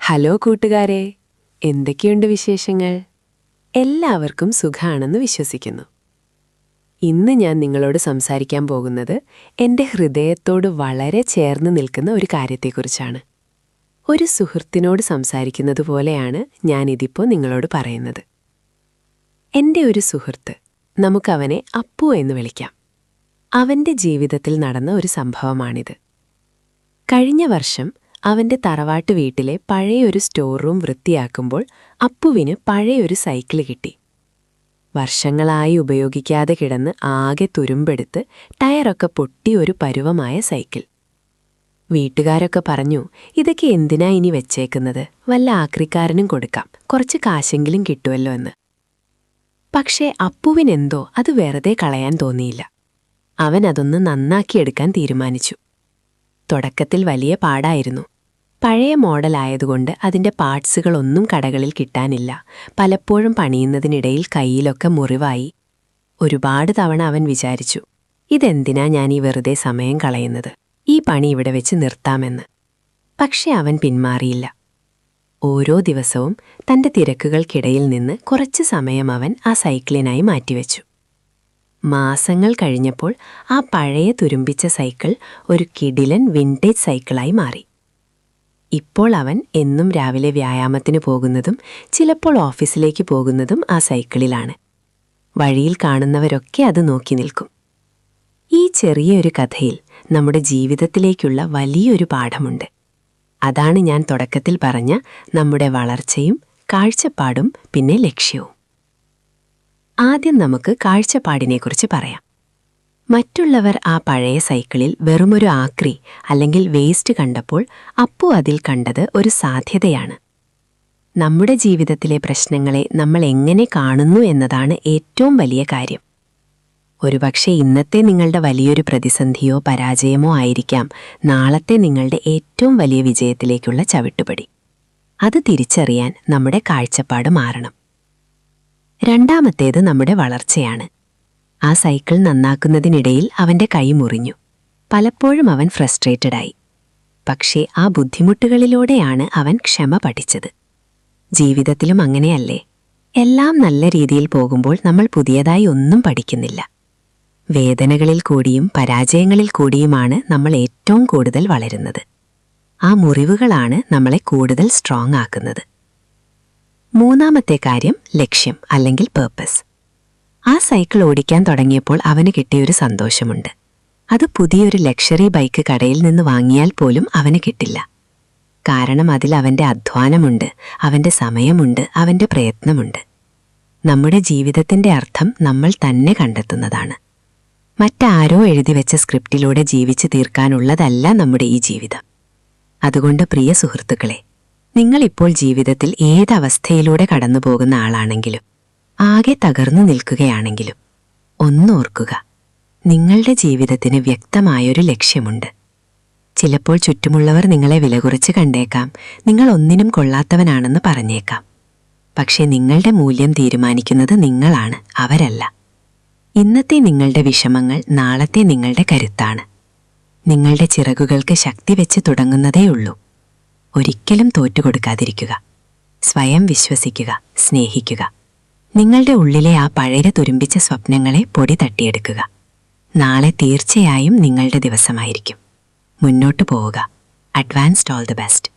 Hello കൂട്ടുകാരെ, എന്തൊക്കെയുണ്ട് വിശേഷങ്ങൾ? എല്ലാവർക്കും സുഖാണെന്ന് വിശ്വസിക്കുന്നു. ഇന്ന് ഞാൻ നിങ്ങളോട് സംസാരിക്കാൻ പോകുന്നത് എൻ്റെ ഹൃദയത്തോട് വളരെ ചേർന്ന് നിൽക്കുന്ന ഒരു കാര്യത്തെക്കുറിച്ചാണ്. ഒരു സുഹൃത്തിനോട് സംസാരിക്കുന്നത് പോലെയാണ് ഞാനിതിപ്പോൾ നിങ്ങളോട് പറയുന്നത്. എൻ്റെ ഒരു സുഹൃത്ത്, നമുക്കവനെ അപ്പു എന്ന് വിളിക്കാം. അവൻ്റെ ജീവിതത്തിൽ നടന്ന ഒരു സംഭവമാണിത്. കഴിഞ്ഞ വർഷം അവന്റെ തറവാട്ട് വീട്ടിലെ പഴയൊരു സ്റ്റോർ റൂം വൃത്തിയാക്കുമ്പോൾ അപ്പുവിന് പഴയൊരു സൈക്കിള് കിട്ടി. വർഷങ്ങളായി ഉപയോഗിക്കാതെ കിടന്ന് ആകെ തുരുമ്പെടുത്ത് ടയറൊക്കെ പൊട്ടി ഒരു പരുവമായ സൈക്കിൾ. വീട്ടുകാരൊക്കെ പറഞ്ഞു, ഇതൊക്കെ എന്തിനാ ഇനി വെച്ചേക്കുന്നത്, വല്ല ആക്രിക്കാരനും കൊടുക്കാം, കുറച്ച് കാശെങ്കിലും കിട്ടുമല്ലോ എന്ന്. പക്ഷേ അപ്പുവിനെന്തോ അത് വെറുതെ കളയാൻ തോന്നിയില്ല. അവൻ അതൊന്ന് നന്നാക്കിയെടുക്കാൻ തീരുമാനിച്ചു. തുടക്കത്തിൽ വലിയ പാടായിരുന്നു. പഴയ മോഡലായതുകൊണ്ട് അതിൻ്റെ പാർട്സുകളൊന്നും കടകളിൽ കിട്ടാനില്ല. പലപ്പോഴും പണിയുന്നതിനിടയിൽ കൈയിലൊക്കെ മുറിവായി. ഒരുപാട് തവണ അവൻ വിചാരിച്ചു, ഇതെന്തിനാ ഞാൻ ഈ വെറുതെ സമയം കളയുന്നത്, ഈ പണി ഇവിടെ വെച്ച് നിർത്താമെന്ന്. പക്ഷെ അവൻ പിന്മാറിയില്ല. ഓരോ ദിവസവും തൻ്റെ തിരക്കുകൾക്കിടയിൽ നിന്ന് കുറച്ച് സമയം അവൻ ആ സൈക്കിളിനായി മാറ്റിവെച്ചു. മാസങ്ങൾ കഴിഞ്ഞപ്പോൾ ആ പഴയ തുരുമ്പിച്ച സൈക്കിൾ ഒരു കിടിലൻ വിൻറ്റേജ് സൈക്കിളായി മാറി. ഇപ്പോൾ അവൻ എന്നും രാവിലെ വ്യായാമത്തിന് പോകുന്നതും ചിലപ്പോൾ ഓഫീസിലേക്ക് പോകുന്നതും ആ സൈക്കിളിലാണ്. വഴിയിൽ കാണുന്നവരൊക്കെ അത് നോക്കി നിൽക്കും. ഈ ചെറിയൊരു കഥയിൽ നമ്മുടെ ജീവിതത്തിലേക്കുള്ള വലിയൊരു പാഠമുണ്ട്. അതാണ് ഞാൻ തുടക്കത്തിൽ പറഞ്ഞ നമ്മുടെ വളർച്ചയും കാഴ്ചപ്പാടും പിന്നെ ലക്ഷ്യവും. ആദ്യം നമുക്ക് കാഴ്ചപ്പാടിനെക്കുറിച്ച് പറയാം. മറ്റുള്ളവർ ആ പഴയ സൈക്കിളിൽ വെറുമൊരു ആക്രി അല്ലെങ്കിൽ വേസ്റ്റ് കണ്ടപ്പോൾ അപ്പു അതിൽ കണ്ടത് ഒരു സാധ്യതയാണ്. നമ്മുടെ ജീവിതത്തിലെ പ്രശ്നങ്ങളെ നമ്മൾ എങ്ങനെ കാണുന്നു എന്നതാണ് ഏറ്റവും വലിയ കാര്യം. ഒരുപക്ഷെ ഇന്നത്തെ നിങ്ങളുടെ വലിയൊരു പ്രതിസന്ധിയോ പരാജയമോ ആയിരിക്കാം നാളത്തെ നിങ്ങളുടെ ഏറ്റവും വലിയ വിജയത്തിലേക്കുള്ള ചവിട്ടുപടി. അത് തിരിച്ചറിയാൻ നമ്മുടെ കാഴ്ചപ്പാട് മാറണം. രണ്ടാമത്തേത് നമ്മുടെ വളർച്ചയാണ്. ആ സൈക്കിൾ നന്നാക്കുന്നതിനിടയിൽ അവന്റെ കൈ മുറിഞ്ഞു. പലപ്പോഴും അവൻ ഫ്രസ്ട്രേറ്റഡായി. പക്ഷേ ആ ബുദ്ധിമുട്ടുകളിലൂടെയാണ് അവൻ ക്ഷമ പഠിച്ചത്. ജീവിതത്തിലും അങ്ങനെയല്ലേ? എല്ലാം നല്ല രീതിയിൽ പോകുമ്പോൾ നമ്മൾ പുതിയതായി ഒന്നും പഠിക്കുന്നില്ല. വേദനകളിൽ കൂടിയും പരാജയങ്ങളിൽ കൂടിയുമാണ് നമ്മൾ ഏറ്റവും കൂടുതൽ വളരുന്നത്. ആ മുറിവുകളാണ് നമ്മളെ കൂടുതൽ സ്ട്രോങ് ആക്കുന്നത്. മൂന്നാമത്തെ കാര്യം ലക്ഷ്യം അല്ലെങ്കിൽ പേർപ്പസ്. ആ സൈക്കിൾ ഓടിക്കാൻ തുടങ്ങിയപ്പോൾ അവന് കിട്ടിയൊരു സന്തോഷമുണ്ട്. അത് പുതിയൊരു ലക്ഷറി ബൈക്ക് കടയിൽ നിന്ന് വാങ്ങിയാൽ പോലും അവന് കിട്ടില്ല. കാരണം അതിൽ അവൻ്റെ അധ്വാനമുണ്ട്, അവൻ്റെ സമയമുണ്ട്, അവൻ്റെ പ്രയത്നമുണ്ട്. നമ്മുടെ ജീവിതത്തിൻ്റെ അർത്ഥം നമ്മൾ തന്നെ കണ്ടെത്തുന്നതാണ്. മറ്റാരോ എഴുതിവെച്ച സ്ക്രിപ്റ്റിലൂടെ ജീവിച്ചു തീർക്കാനുള്ളതല്ല നമ്മുടെ ഈ ജീവിതം. അതുകൊണ്ട് പ്രിയ സുഹൃത്തുക്കളെ, നിങ്ങളിപ്പോൾ ജീവിതത്തിൽ ഏതവസ്ഥയിലൂടെ കടന്നുപോകുന്ന ആളാണെങ്കിലും ആകെ തകർന്നു നിൽക്കുകയാണെങ്കിലും ഒന്നോർക്കുക, നിങ്ങളുടെ ജീവിതത്തിന് വ്യക്തമായൊരു ലക്ഷ്യമുണ്ട്. ചിലപ്പോൾ ചുറ്റുമുള്ളവർ നിങ്ങളെ വിലകുറച്ച് കണ്ടേക്കാം, നിങ്ങൾ ഒന്നിനും കൊള്ളാത്തവനാണെന്ന് പറഞ്ഞേക്കാം. പക്ഷേ നിങ്ങളുടെ മൂല്യം തീരുമാനിക്കുന്നത് നിങ്ങളാണ്, അവരല്ല. ഇന്നത്തെ നിങ്ങളുടെ വിഷമങ്ങൾ നാളത്തെ നിങ്ങളുടെ കരുത്താണ്. നിങ്ങളുടെ ചിറകുകൾക്ക് ശക്തി വെച്ച് തുടങ്ങുന്നതേയുള്ളൂ. ഒരിക്കലും തോറ്റുകൊടുക്കാതിരിക്കുക. സ്വയം വിശ്വസിക്കുക, സ്നേഹിക്കുക. നിങ്ങളുടെ ഉള്ളിലെ ആ പഴയ തുരുമ്പിച്ച സ്വപ്നങ്ങളെ പൊടി തട്ടിയെടുക്കുക. നാളെ തീർച്ചയായും നിങ്ങളുടെ ദിവസമായിരിക്കും. മുന്നോട്ടു പോവുക. Advanced all the best.